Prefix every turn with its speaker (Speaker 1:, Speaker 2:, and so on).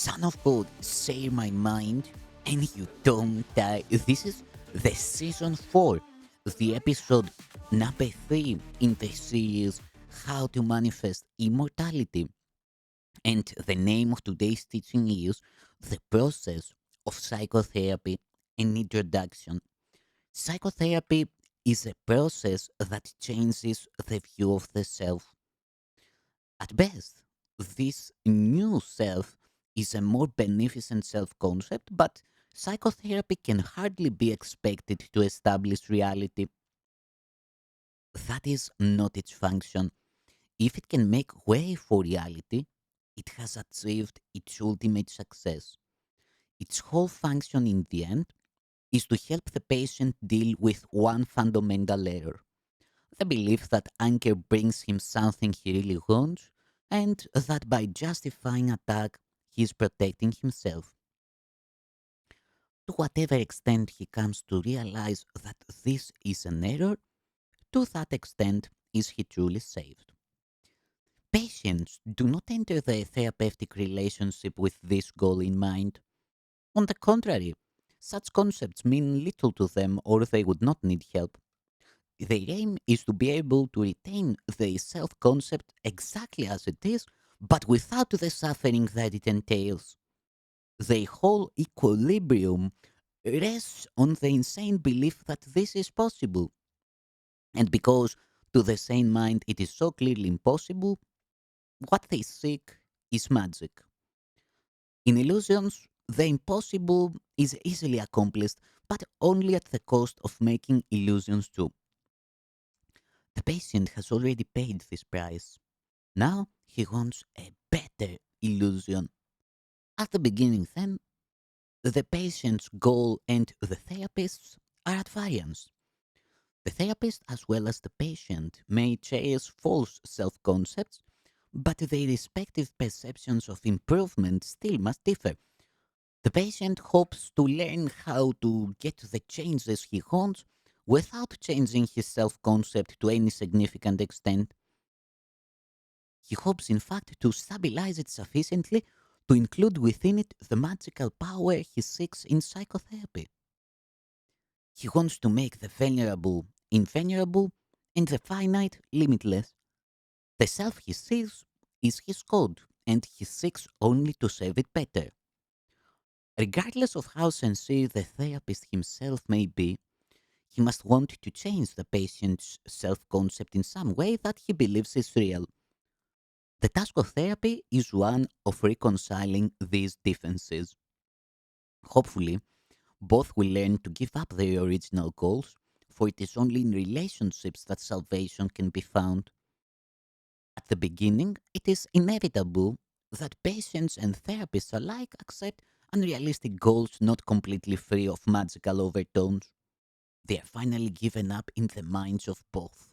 Speaker 1: Son of God, share my mind, and you don't die. This is the season 4, the episode number 3 in the series How to Manifest Immortality. And the name of today's teaching is The Process of Psychotherapy and Introduction. Psychotherapy is a process that changes the view of the self. At best, this new self is a more beneficent self concept, but psychotherapy can hardly be expected to establish reality. That is not its function. If it can make way for reality, it has achieved its ultimate success. Its whole function in the end is to help the patient deal with one fundamental error: the belief that anger brings him something he really wants, and that by justifying attack, he is protecting himself. To whatever extent he comes to realize that this is an error, to that extent is he truly saved. Patients do not enter the therapeutic relationship with this goal in mind. On the contrary, such concepts mean little to them or they would not need help. Their aim is to be able to retain the self concept exactly as it is, but without the suffering that it entails. The whole equilibrium rests on the insane belief that this is possible. And because to the sane mind it is so clearly impossible, what they seek is magic. In illusions, the impossible is easily accomplished, but only at the cost of making illusions true. The patient has already paid this price. Now he wants a better illusion. At the beginning, then, the patient's goal and the therapist's are at variance. The therapist, as well as the patient, may chase false self concepts, but their respective perceptions of improvement still must differ. The patient hopes to learn how to get the changes he wants without changing his self concept to any significant extent. He hopes, in fact, to stabilize it sufficiently to include within it the magical power he seeks in psychotherapy. He wants to make the vulnerable invulnerable and the finite limitless. The self he sees is his code, and he seeks only to serve it better. Regardless of how sincere the therapist himself may be, he must want to change the patient's self concept in some way that he believes is real. The task of therapy is one of reconciling these differences. Hopefully, both will learn to give up their original goals, for it is only in relationships that salvation can be found. At the beginning, it is inevitable that patients and therapists alike accept unrealistic goals not completely free of magical overtones. They are finally given up in the minds of both.